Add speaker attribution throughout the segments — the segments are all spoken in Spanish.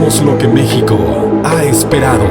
Speaker 1: Somos lo que México ha esperado.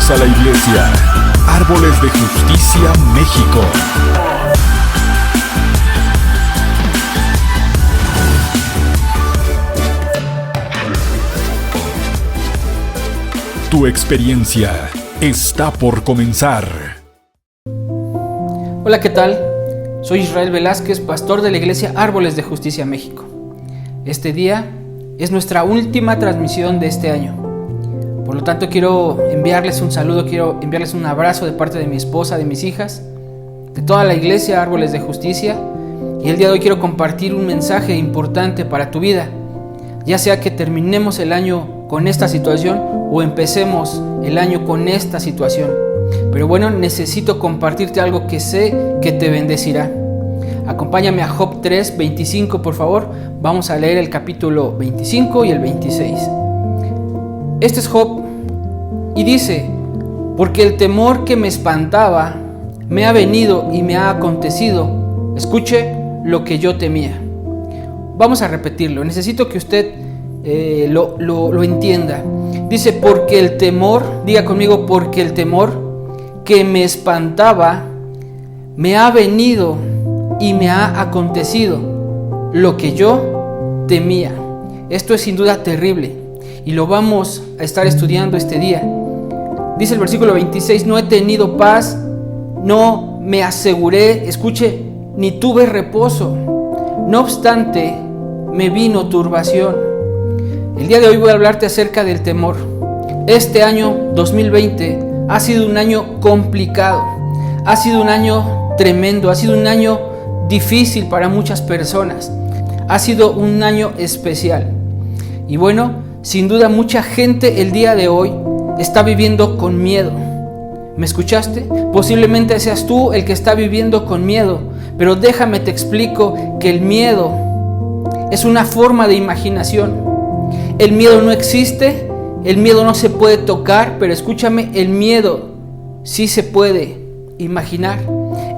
Speaker 1: A la iglesia Árboles de Justicia México. tu experiencia está por comenzar.
Speaker 2: Hola, ¿qué tal? Soy Israel Velázquez, pastor de la Iglesia Árboles de Justicia México. Este día es nuestra última transmisión de este año. Por lo tanto, quiero enviarles un saludo, quiero enviarles un abrazo de parte de mi esposa, de mis hijas, de toda la Iglesia Árboles de Justicia. Y el día de hoy quiero compartir un mensaje importante para tu vida, ya sea que terminemos el año con esta situación o empecemos el año con esta situación. Pero bueno, necesito compartirte algo que sé que te bendecirá. Acompáñame a Job 3, 25, por favor. Vamos a leer el capítulo 25 y el 26. Este es Job y dice: porque el temor que me espantaba me ha venido y me ha acontecido. Escuche lo que yo temía. Vamos a repetirlo. Necesito que usted lo entienda. Dice: porque el temor, diga conmigo, porque el temor que me espantaba me ha venido y me ha acontecido lo que yo temía. Esto es sin duda terrible y lo vamos a estar estudiando este día. Dice el versículo 26: no he tenido paz, no me aseguré, escuche, ni tuve reposo. No obstante, me vino turbación. El día de hoy voy a hablarte acerca del temor. Este año 2020 ha sido un año complicado, ha sido un año tremendo, ha sido un año difícil para muchas personas, ha sido un año especial. Y bueno, sin duda mucha gente el día de hoy está viviendo con miedo. ¿Me escuchaste? Posiblemente seas tú el que está viviendo con miedo, pero déjame te explico que el miedo es una forma de imaginación. El miedo no existe, el miedo no se puede tocar, pero escúchame, el miedo sí se puede imaginar.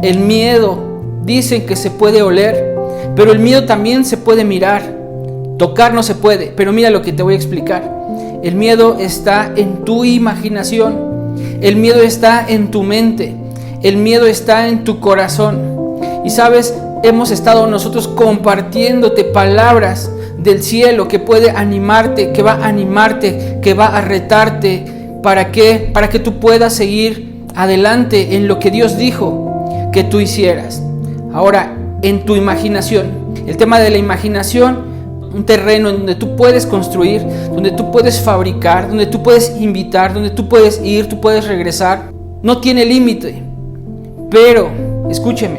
Speaker 2: El miedo dicen que se puede oler, pero el miedo también se puede mirar. Tocar no se puede, pero mira lo que te voy a explicar. El miedo está en tu imaginación, el miedo está en tu mente, el miedo está en tu corazón. Y sabes, hemos estado nosotros compartiéndote palabras del cielo que puede animarte, que va a animarte, que va a retarte. ¿Para qué? Para que tú puedas seguir adelante en lo que Dios dijo que tú hicieras. Ahora, en tu imaginación, el tema de la imaginación, un terreno en donde tú puedes construir, donde tú puedes fabricar, donde tú puedes invitar, donde tú puedes ir, tú puedes regresar, no tiene límite. Pero, escúcheme,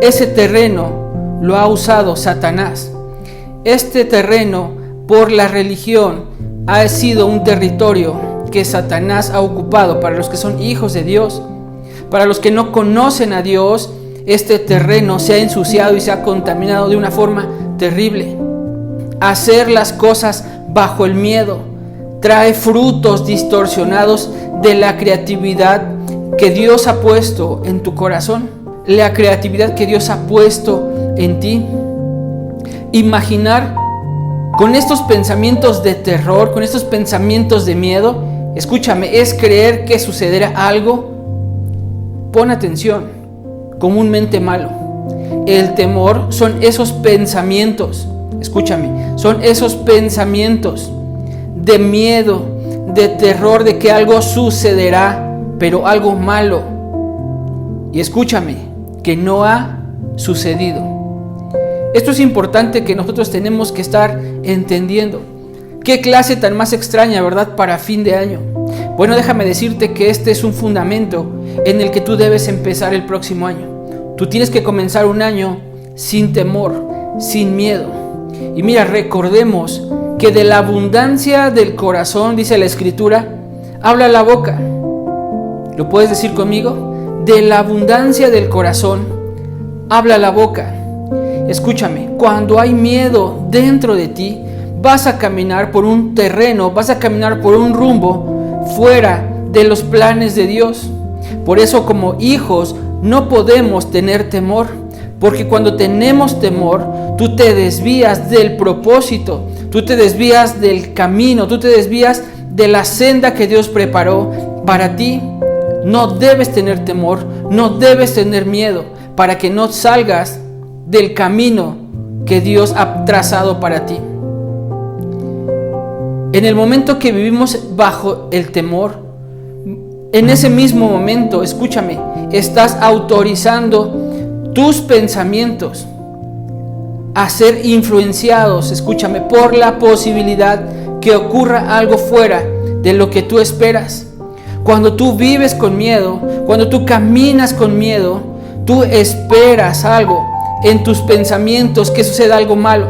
Speaker 2: ese terreno lo ha usado Satanás. Este terreno, por la religión, ha sido un territorio que Satanás ha ocupado para los que son hijos de Dios. Para los que no conocen a Dios, este terreno se ha ensuciado y se ha contaminado de una forma terrible. Hacer las cosas bajo el miedo trae frutos distorsionados de la creatividad que Dios ha puesto en tu corazón, la creatividad que Dios ha puesto en ti. Imaginar con estos pensamientos de terror, con estos pensamientos de miedo, escúchame, es creer que sucederá algo, pon atención, comúnmente malo. El temor son esos pensamientos, escúchame, son esos pensamientos de miedo, de terror, de que algo sucederá, pero algo malo. Y escúchame, que no ha sucedido. Esto es importante que nosotros tenemos que estar entendiendo. Qué clase tan más extraña, ¿verdad? Para fin de año. Bueno, déjame decirte que este es un fundamento en el que tú debes empezar el próximo año. Tú tienes que comenzar un año sin temor, sin miedo. Y mira, recordemos que de la abundancia del corazón, dice la Escritura, habla la boca. ¿Lo puedes decir conmigo? De la abundancia del corazón, habla la boca. Escúchame, cuando hay miedo dentro de ti, vas a caminar por un terreno, vas a caminar por un rumbo fuera de los planes de Dios. Por eso, como hijos, no podemos tener temor, porque cuando tenemos temor, tú te desvías del propósito, tú te desvías del camino, tú te desvías de la senda que Dios preparó para ti. No debes tener temor, no debes tener miedo, para que no salgas del camino que Dios ha trazado para ti. En el momento que vivimos bajo el temor, en ese mismo momento, escúchame, estás autorizando tus pensamientos a ser influenciados, escúchame, por la posibilidad que ocurra algo fuera de lo que tú esperas. Cuando tú vives con miedo, cuando tú caminas con miedo, tú esperas algo en tus pensamientos, que suceda algo malo.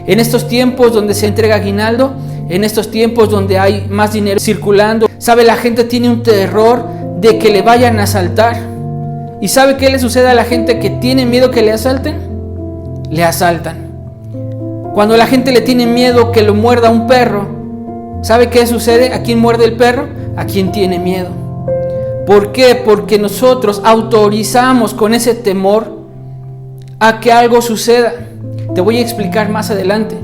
Speaker 2: En estos tiempos donde se entrega aguinaldo, en estos tiempos donde hay más dinero circulando, ¿sabe? La gente tiene un terror de que le vayan a asaltar. ¿Y sabe qué le sucede a la gente que tiene miedo que le asalten? Le asaltan. Cuando la gente le tiene miedo que lo muerda un perro, ¿sabe qué sucede? ¿A quién muerde el perro? A quien tiene miedo. ¿Por qué? Porque nosotros autorizamos con ese temor a que algo suceda. Te voy a explicar más adelante.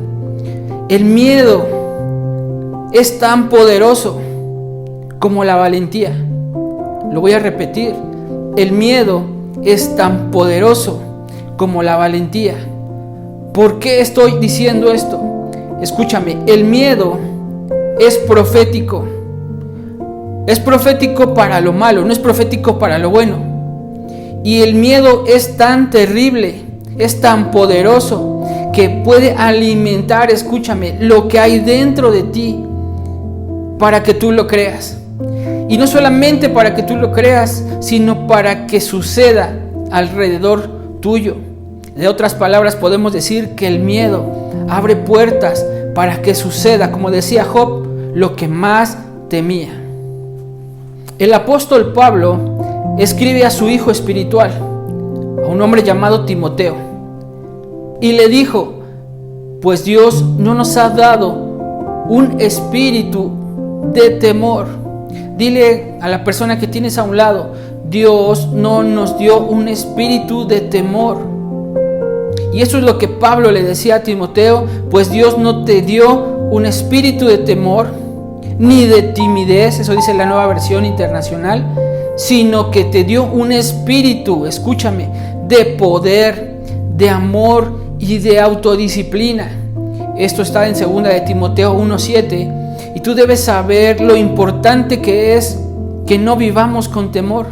Speaker 2: El miedo es tan poderoso como la valentía. Lo voy a repetir. El miedo es tan poderoso como la valentía. ¿Por qué estoy diciendo esto? Escúchame, el miedo es profético. Es profético para lo malo, no es profético para lo bueno. Y el miedo es tan terrible, es tan poderoso, que puede alimentar, escúchame, lo que hay dentro de ti para que tú lo creas. Y no solamente para que tú lo creas, sino para que suceda alrededor tuyo. De otras palabras, podemos decir que el miedo abre puertas para que suceda, como decía Job, lo que más temía. El apóstol Pablo escribe a su hijo espiritual, a un hombre llamado Timoteo, y le dijo: pues Dios no nos ha dado un espíritu de temor. Dile a la persona que tienes a un lado: Dios no nos dio un espíritu de temor. Y eso es lo que Pablo le decía a Timoteo: pues Dios no te dio un espíritu de temor ni de timidez, eso dice la Nueva Versión Internacional, sino que te dio un espíritu, escúchame, de poder, de amor y de autodisciplina. Esto está en 2 de Timoteo 1:7, y tú debes saber lo importante que es que no vivamos con temor.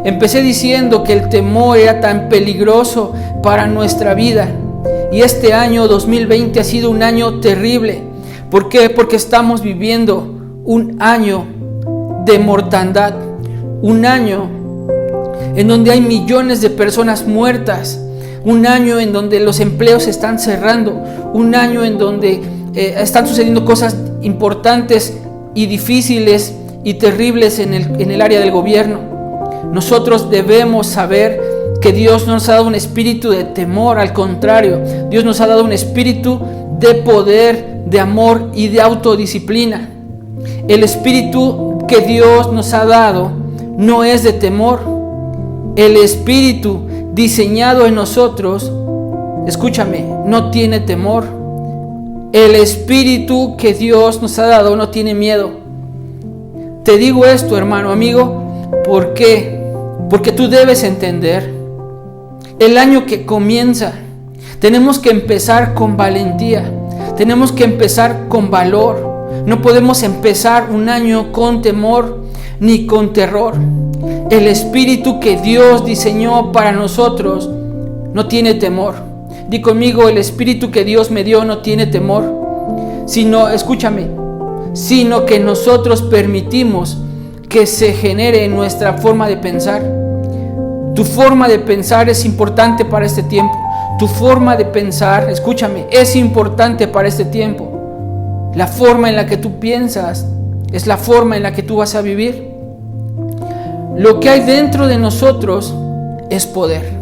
Speaker 2: Empecé diciendo que el temor era tan peligroso para nuestra vida, y este año 2020 ha sido un año terrible. ¿Por qué? Porque estamos viviendo un año de mortandad, un año en donde hay millones de personas muertas, un año en donde los empleos se están cerrando, un año en donde están sucediendo cosas importantes y difíciles y terribles en el área del gobierno. Nosotros debemos saber que Dios no nos ha dado un espíritu de temor, al contrario, Dios nos ha dado un espíritu de poder, de amor y de autodisciplina. El espíritu que Dios nos ha dado no es de temor. El espíritu diseñado en nosotros, escúchame, no tiene temor. El espíritu que Dios nos ha dado no tiene miedo. Te digo esto, hermano, amigo, ¿por qué? Porque tú debes entender, el año que comienza, tenemos que empezar con valentía, tenemos que empezar con valor. No podemos empezar un año con temor ni con terror. El espíritu que Dios diseñó para nosotros no tiene temor. Di conmigo: el espíritu que Dios me dio no tiene temor, sino, escúchame, sino que nosotros permitimos que se genere en nuestra forma de pensar. Tu forma de pensar es importante para este tiempo. Tu forma de pensar, escúchame, es importante para este tiempo. La forma en la que tú piensas es la forma en la que tú vas a vivir. Lo que hay dentro de nosotros es poder.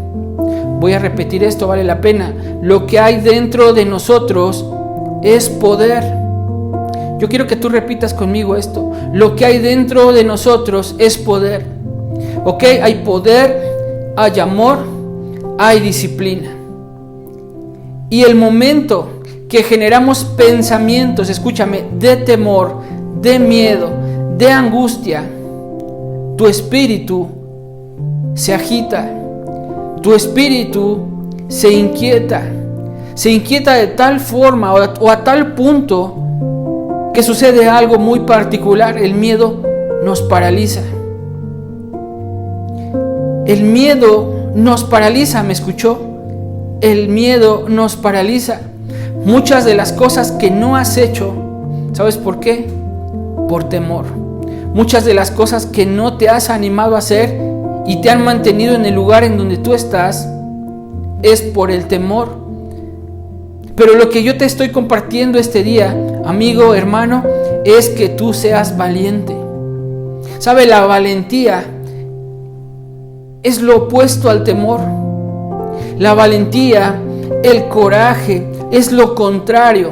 Speaker 2: Voy a repetir esto, vale la pena. Lo que hay dentro de nosotros es poder. Yo quiero que tú repitas conmigo esto. Lo que hay dentro de nosotros es poder. ¿Ok? Hay poder, hay amor, hay disciplina. Y el momento que generamos pensamientos, escúchame, de temor, de miedo, de angustia, tu espíritu se agita, tu espíritu se inquieta de tal forma o a tal punto que sucede algo muy particular. El miedo nos paraliza. El miedo nos paraliza, ¿me escuchó? El miedo nos paraliza. Muchas de las cosas que no has hecho, ¿sabes por qué? Por temor. Muchas de las cosas que no te has animado a hacer y te han mantenido en el lugar en donde tú estás, es por el temor. Pero lo que yo te estoy compartiendo este día, amigo, hermano, es que tú seas valiente. ¿Sabe? La valentía es lo opuesto al temor. La valentía, el coraje, es lo contrario,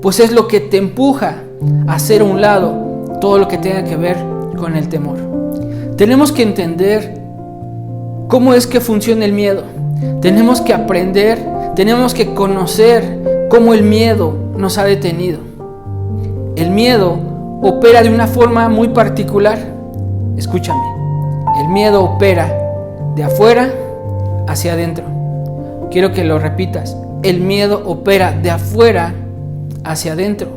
Speaker 2: pues es lo que te empuja a hacer a un lado todo lo que tenga que ver con el temor. Tenemos que entender cómo es que funciona el miedo. Tenemos que aprender, tenemos que conocer cómo el miedo nos ha detenido. El miedo opera de una forma muy particular. Escúchame, el miedo opera de afuera hacia adentro. Quiero que lo repitas. El miedo opera de afuera hacia adentro.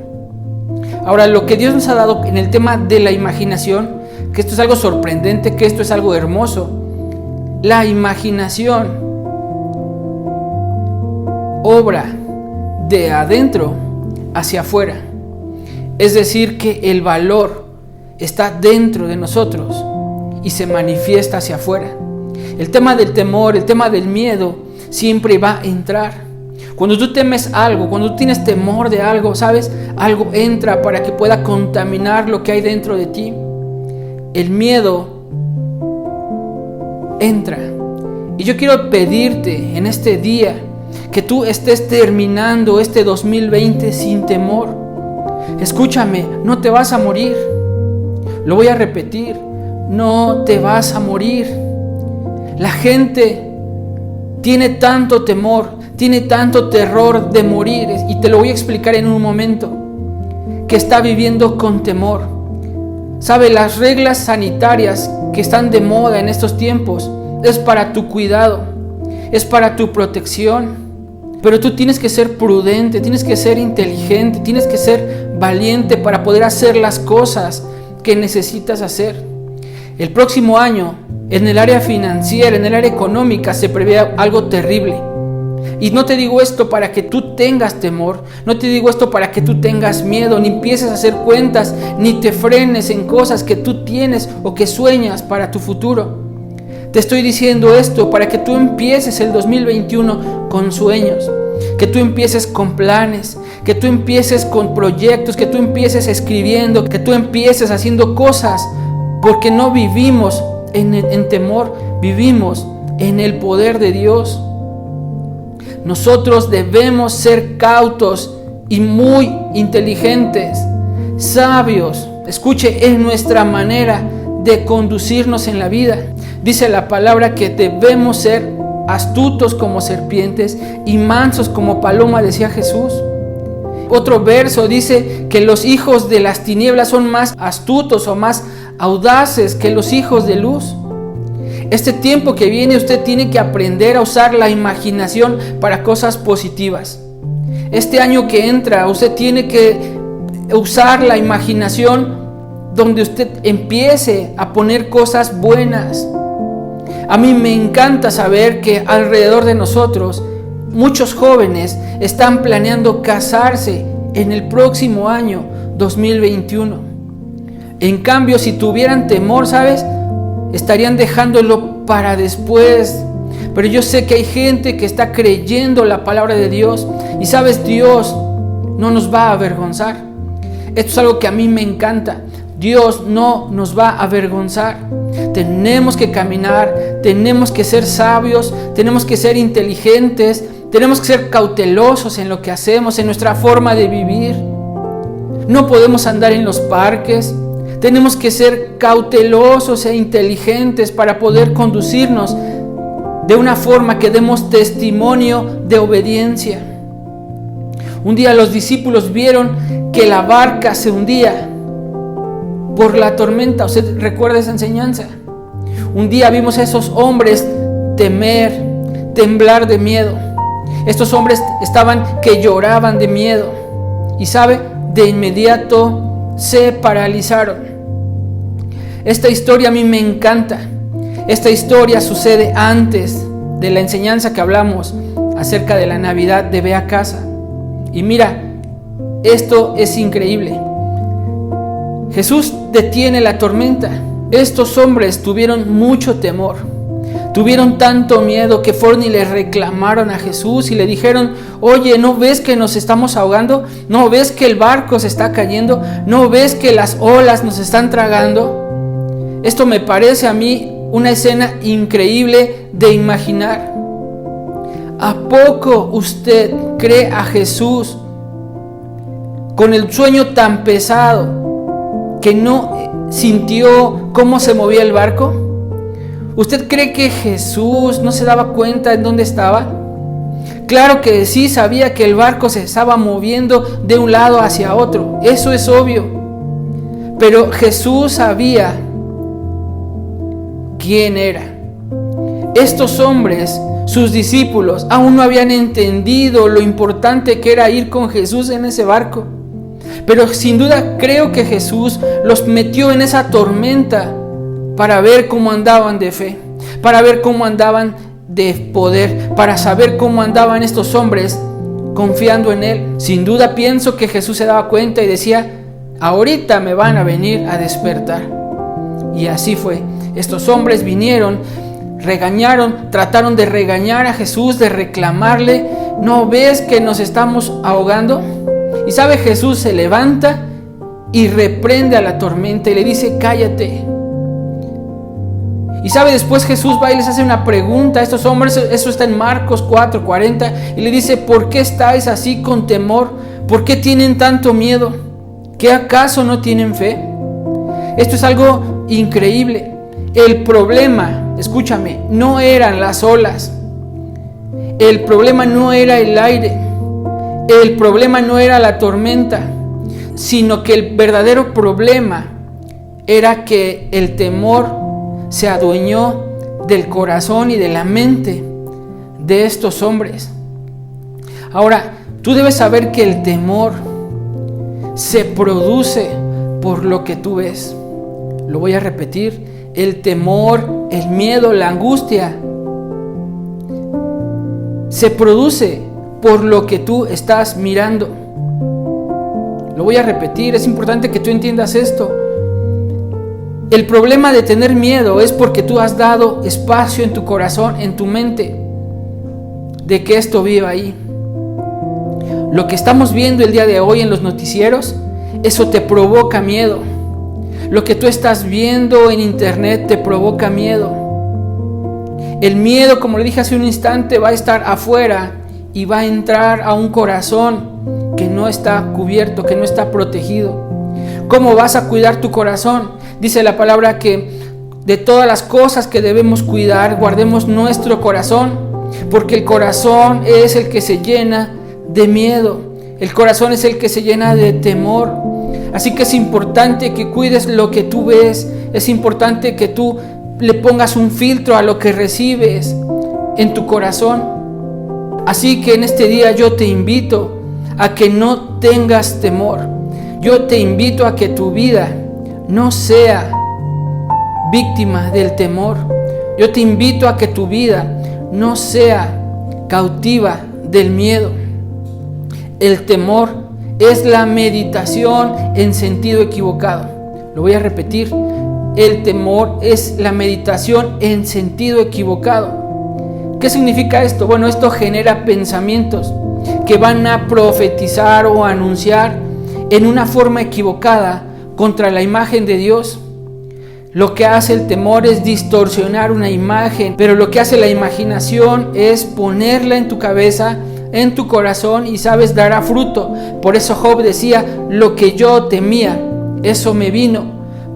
Speaker 2: Ahora, lo que Dios nos ha dado en el tema de la imaginación, que esto es algo sorprendente, que esto es algo hermoso. La imaginación obra de adentro hacia afuera. Es decir, que el valor está dentro de nosotros y se manifiesta hacia afuera. El tema del temor, el tema del miedo, siempre va a entrar. Cuando tú temes algo, cuando tú tienes temor de algo, ¿sabes? Algo entra para que pueda contaminar lo que hay dentro de ti. El miedo entra. Y yo quiero pedirte en este día que tú estés terminando este 2020 sin temor. Escúchame, no te vas a morir. Lo voy a repetir, no te vas a morir. La gente tiene tanto temor, tiene tanto terror de morir, y te lo voy a explicar en un momento, que está viviendo con temor. ¿Sabe? Las reglas sanitarias que están de moda en estos tiempos es para tu cuidado, es para tu protección, pero tú tienes que ser prudente, tienes que ser inteligente, tienes que ser valiente para poder hacer las cosas que necesitas hacer. El próximo año, en el área financiera, en el área económica, se prevé algo terrible. Y no te digo esto para que tú tengas temor, no te digo esto para que tú tengas miedo, ni empieces a hacer cuentas, ni te frenes en cosas que tú tienes o que sueñas para tu futuro. Te estoy diciendo esto para que tú empieces el 2021 con sueños, que tú empieces con planes, que tú empieces con proyectos, que tú empieces escribiendo, que tú empieces haciendo cosas, porque no vivimos en temor, vivimos en el poder de Dios. Nosotros debemos ser cautos y muy inteligentes, sabios, escuche, en nuestra manera de conducirnos en la vida. Dice la palabra que debemos ser astutos como serpientes y mansos como paloma, decía Jesús. Otro verso dice que los hijos de las tinieblas son más astutos o más audaces que los hijos de luz. Este tiempo que viene, usted tiene que aprender a usar la imaginación para cosas positivas. Este año que entra, usted tiene que usar la imaginación donde usted empiece a poner cosas buenas. A mí me encanta saber que alrededor de nosotros muchos jóvenes están planeando casarse en el próximo año 2021. En cambio, si tuvieran temor, ¿sabes? Estarían dejándolo para después. Pero yo sé que hay gente que está creyendo la palabra de Dios. Y sabes, Dios no nos va a avergonzar. Esto es algo que a mí me encanta. Dios no nos va a avergonzar. Tenemos que caminar, tenemos que ser sabios, tenemos que ser inteligentes, tenemos que ser cautelosos en lo que hacemos, en nuestra forma de vivir. No podemos andar en los parques. Tenemos que ser cautelosos e inteligentes para poder conducirnos de una forma que demos testimonio de obediencia. Un día los discípulos vieron que la barca se hundía por la tormenta. ¿Usted recuerda esa enseñanza? Un día vimos a esos hombres temer, temblar de miedo. Estos hombres estaban que lloraban de miedo. Y sabe, de inmediato se paralizaron. Esta historia a mí me encanta. Esta historia sucede antes de la enseñanza que hablamos acerca de la Navidad de Ve a Casa. Y mira, esto es increíble. Jesús detiene la tormenta. Estos hombres tuvieron mucho temor. Tuvieron tanto miedo que fueron y le reclamaron a Jesús y le dijeron: oye, ¿no ves que nos estamos ahogando? ¿No ves que el barco se está cayendo? ¿No ves que las olas nos están tragando? Esto me parece a mí una escena increíble de imaginar. ¿A poco usted cree a Jesús con el sueño tan pesado que no sintió cómo se movía el barco? ¿Usted cree que Jesús no se daba cuenta en dónde estaba? Claro que sí, sabía que el barco se estaba moviendo de un lado hacia otro. Eso es obvio. Pero Jesús sabía quién era. Estos hombres, sus discípulos, aún no habían entendido lo importante que era ir con Jesús en ese barco. Pero sin duda creo que Jesús los metió en esa tormenta para ver cómo andaban de fe, para ver cómo andaban de poder, para saber cómo andaban estos hombres confiando en Él. Sin duda pienso que Jesús se daba cuenta y decía: ahorita me van a venir a despertar. Y así fue. Estos hombres vinieron, regañaron, trataron de regañar a Jesús, de reclamarle: ¿no ves que nos estamos ahogando? Y sabe, Jesús se levanta y reprende a la tormenta y le dice: cállate. Y sabe, después Jesús va y les hace una pregunta a estos hombres. Eso está en Marcos 4:40. Y le dice: ¿por qué estáis así con temor? ¿Por qué tienen tanto miedo? ¿Qué acaso no tienen fe? Esto es algo increíble. El problema, escúchame, no eran las olas. El problema no era el aire. El problema no era la tormenta. Sino que el verdadero problema era que el temor se adueñó del corazón y de la mente de estos hombres. Ahora, tú debes saber que el temor se produce por lo que tú ves. Lo voy a repetir: el temor, el miedo, la angustia se produce por lo que tú estás mirando. Lo voy a repetir, es importante que tú entiendas esto. El problema de tener miedo es porque tú has dado espacio en tu corazón, en tu mente, de que esto viva ahí. Lo que estamos viendo el día de hoy en los noticieros, eso te provoca miedo. Lo que tú estás viendo en internet te provoca miedo. El miedo, como le dije hace un instante, va a estar afuera y va a entrar a un corazón que no está cubierto, que no está protegido. ¿Cómo vas a cuidar tu corazón? Dice la palabra que de todas las cosas que debemos cuidar, guardemos nuestro corazón, porque el corazón es el que se llena de miedo. El corazón es el que se llena de temor. Así que es importante que cuides lo que tú ves. Es importante que tú le pongas un filtro a lo que recibes en tu corazón. Así que en este día yo te invito a que no tengas temor. Yo te invito a que tu vida no sea víctima del temor. Yo te invito a que tu vida no sea cautiva del miedo. El temor es la meditación en sentido equivocado. Lo voy a repetir. El temor es la meditación en sentido equivocado. ¿Qué significa esto? Bueno, esto genera pensamientos que van a profetizar o anunciar en una forma equivocada contra la imagen de Dios. Lo que hace el temor es distorsionar una imagen, pero lo que hace la imaginación es ponerla en tu cabeza, en tu corazón, y sabes, dará fruto. Por eso Job decía: lo que yo temía, eso me vino,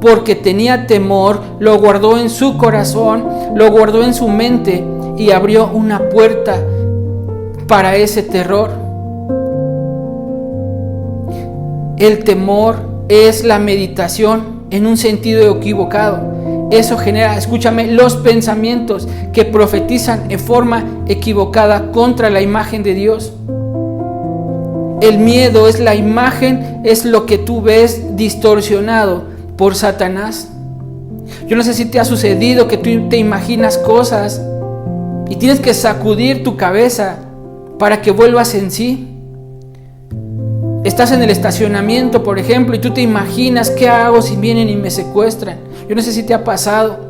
Speaker 2: porque tenía temor, lo guardó en su corazón, lo guardó en su mente y abrió una puerta para ese terror. El temor es la meditación en un sentido equivocado. Eso genera, escúchame, los pensamientos que profetizan en forma equivocada contra la imagen de Dios. El miedo es la imagen, es lo que tú ves distorsionado por Satanás. Yo no sé si te ha sucedido que tú te imaginas cosas y tienes que sacudir tu cabeza para que vuelvas en sí. Estás en el estacionamiento, por ejemplo, y tú te imaginas qué hago si vienen y me secuestran. Yo no sé si te ha pasado,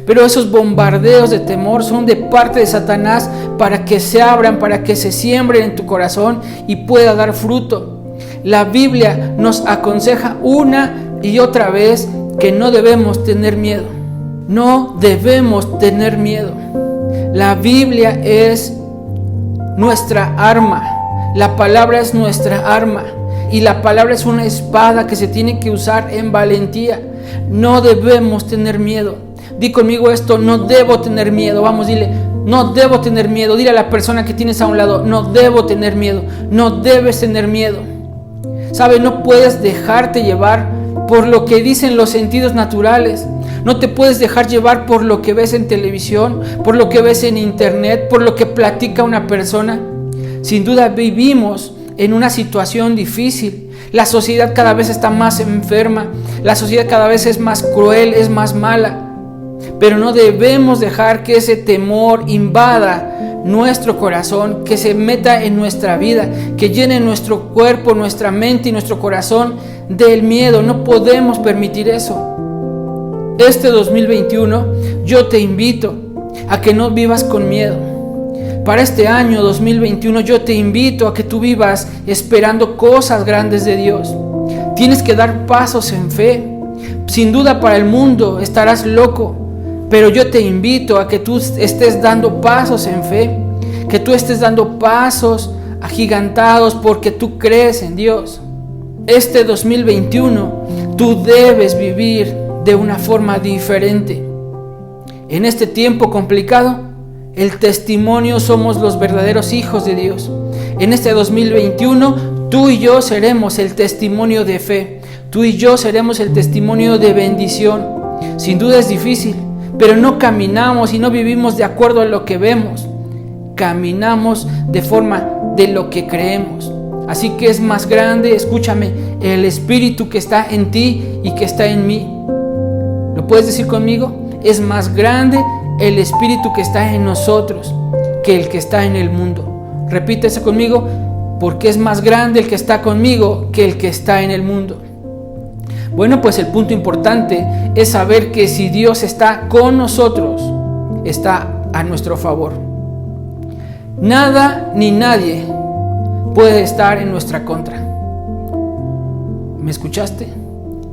Speaker 2: pero esos bombardeos de temor son de parte de Satanás para que se abran, para que se siembren en tu corazón y pueda dar fruto. La Biblia nos aconseja una y otra vez que no debemos tener miedo. No debemos tener miedo. La Biblia es nuestra arma. La palabra es nuestra arma. Y la palabra es una espada que se tiene que usar en valentía. No debemos tener miedo. Di conmigo esto: no debo tener miedo. Vamos, dile: no debo tener miedo. Dile a la persona que tienes a un lado: no debo tener miedo. No debes tener miedo. ¿Sabes? No puedes dejarte llevar por lo que dicen los sentidos naturales. No te puedes dejar llevar por lo que ves en televisión, por lo que ves en internet, por lo que platica una persona. Sin duda vivimos en una situación difícil. La sociedad cada vez está más enferma. La sociedad cada vez es más cruel, es más mala. Pero no debemos dejar que ese temor invada nuestro corazón, que se meta en nuestra vida, que llene nuestro cuerpo, nuestra mente y nuestro corazón del miedo. No podemos permitir eso. Este 2021 yo te invito a que no vivas con miedo. Para este año 2021 yo te invito a que tú vivas esperando cosas grandes de Dios. Tienes que dar pasos en fe. Sin duda para el mundo estarás loco, pero yo te invito a que tú estés dando pasos en fe, que tú estés dando pasos agigantados porque tú crees en Dios. Este 2021 tú debes vivir de una forma diferente. En este tiempo complicado, el testimonio somos los verdaderos hijos de Dios. En este 2021, tú y yo seremos el testimonio de fe. Tú y yo seremos el testimonio de bendición. Sin duda es difícil, pero no caminamos y no vivimos de acuerdo a lo que vemos. Caminamos de forma de lo que creemos. Así que es más grande, escúchame, el Espíritu que está en ti y que está en mí. ¿Lo puedes decir conmigo? Es más grande el Espíritu que está en nosotros que el que está en el mundo. Repite eso conmigo: porque es más grande el que está conmigo que el que está en el mundo. Bueno, pues el punto importante es saber que si Dios está con nosotros, está a nuestro favor. Nada ni nadie puede estar en nuestra contra. ¿Me escuchaste?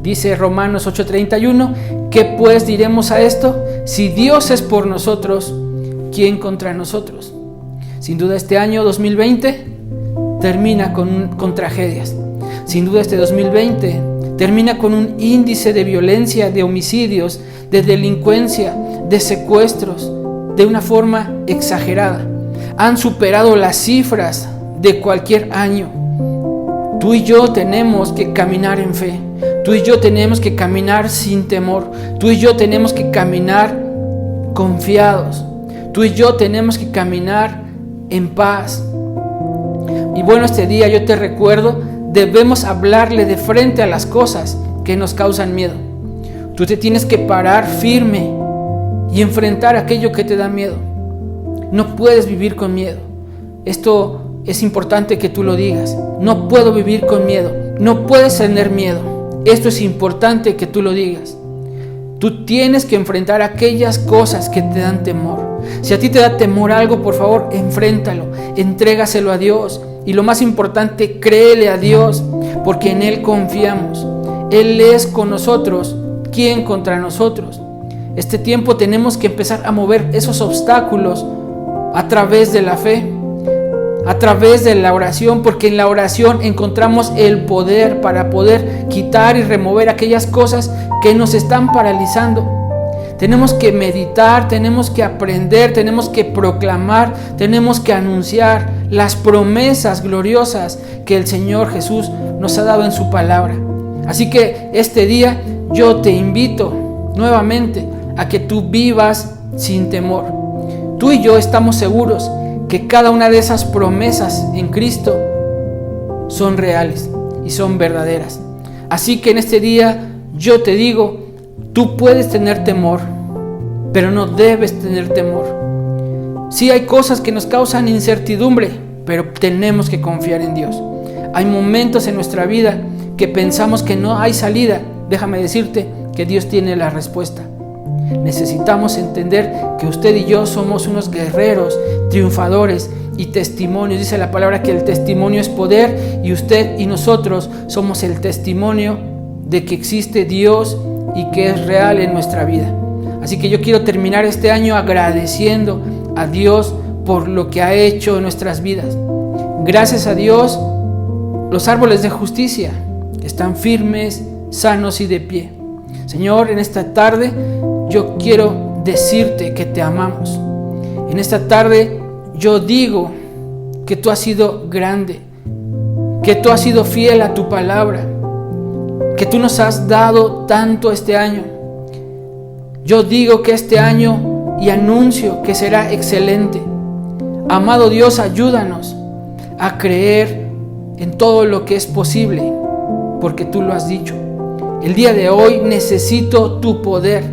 Speaker 2: Dice Romanos 8:31, ¿qué pues diremos a esto? Si Dios es por nosotros, ¿quién contra nosotros? Sin duda este año 2020 termina con tragedias. Sin duda este 2020 termina con un índice de violencia, de homicidios, de delincuencia, de secuestros, de una forma exagerada. Han superado las cifras de cualquier año. Tú y yo tenemos que caminar en fe. Tú y yo tenemos que caminar sin temor. Tú y yo tenemos que caminar confiados. Tú y yo tenemos que caminar en paz. Y bueno, este día yo te recuerdo, debemos hablarle de frente a las cosas que nos causan miedo. Tú te tienes que parar firme y enfrentar aquello que te da miedo. No puedes vivir con miedo. Esto es importante que tú lo digas. No puedo vivir con miedo. No puedes tener miedo. Esto es importante que tú lo digas. Tú tienes que enfrentar aquellas cosas que te dan temor. Si a ti te da temor algo, por favor, enfréntalo, entrégaselo a Dios. Y lo más importante, créele a Dios, porque en Él confiamos. Él es con nosotros. ¿Quién contra nosotros? Este tiempo tenemos que empezar a mover esos obstáculos a través de la fe, a través de la oración, porque en la oración encontramos el poder para poder quitar y remover aquellas cosas que nos están paralizando. Tenemos que meditar, tenemos que aprender, tenemos que proclamar, tenemos que anunciar las promesas gloriosas que el Señor Jesús nos ha dado en su palabra. Así que este día yo te invito nuevamente a que tú vivas sin temor. Tú y yo estamos seguros que cada una de esas promesas en Cristo son reales y son verdaderas. Así que en este día yo te digo, tú puedes tener temor, pero no debes tener temor. Sí hay cosas que nos causan incertidumbre, pero tenemos que confiar en Dios. Hay momentos en nuestra vida que pensamos que no hay salida. Déjame decirte que Dios tiene la respuesta. Necesitamos entender que usted y yo somos unos guerreros, triunfadores y testimonios. Dice la palabra que el testimonio es poder, y usted y nosotros somos el testimonio de que existe Dios y que es real en nuestra vida. Así que yo quiero terminar este año agradeciendo a Dios por lo que ha hecho en nuestras vidas. Gracias a Dios, los árboles de justicia están firmes, sanos y de pie. Señor, en esta tarde yo quiero decirte que te amamos. En esta tarde yo digo que tú has sido grande, que tú has sido fiel a tu palabra, que tú nos has dado tanto este año. Yo digo que este año y anuncio que será excelente. Amado Dios, ayúdanos a creer en todo lo que es posible, porque tú lo has dicho. El día de hoy necesito tu poder.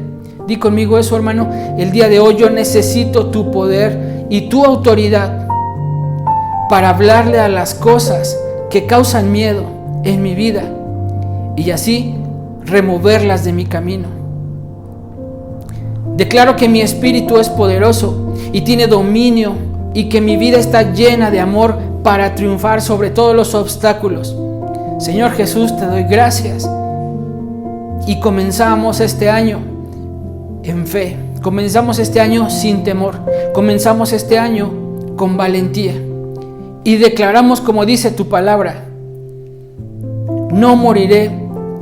Speaker 2: Di conmigo eso, hermano. El día de hoy yo necesito tu poder y tu autoridad para hablarle a las cosas que causan miedo en mi vida y así removerlas de mi camino. Declaro que mi espíritu es poderoso y tiene dominio, y que mi vida está llena de amor para triunfar sobre todos los obstáculos. Señor Jesús, te doy gracias. Y comenzamos este año en fe. Comenzamos este año sin temor. Comenzamos este año con valentía. Y declaramos, como dice tu palabra: no moriré,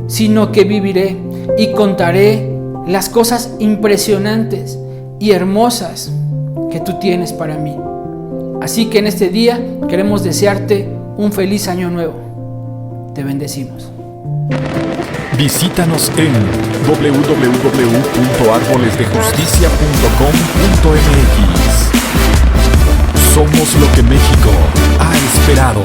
Speaker 2: sino que viviré y contaré las cosas impresionantes y hermosas que tú tienes para mí. Así que en este día queremos desearte un feliz año nuevo. Te bendecimos.
Speaker 1: Visítanos en www.arbolesdejusticia.com.mx. Somos lo que México ha esperado.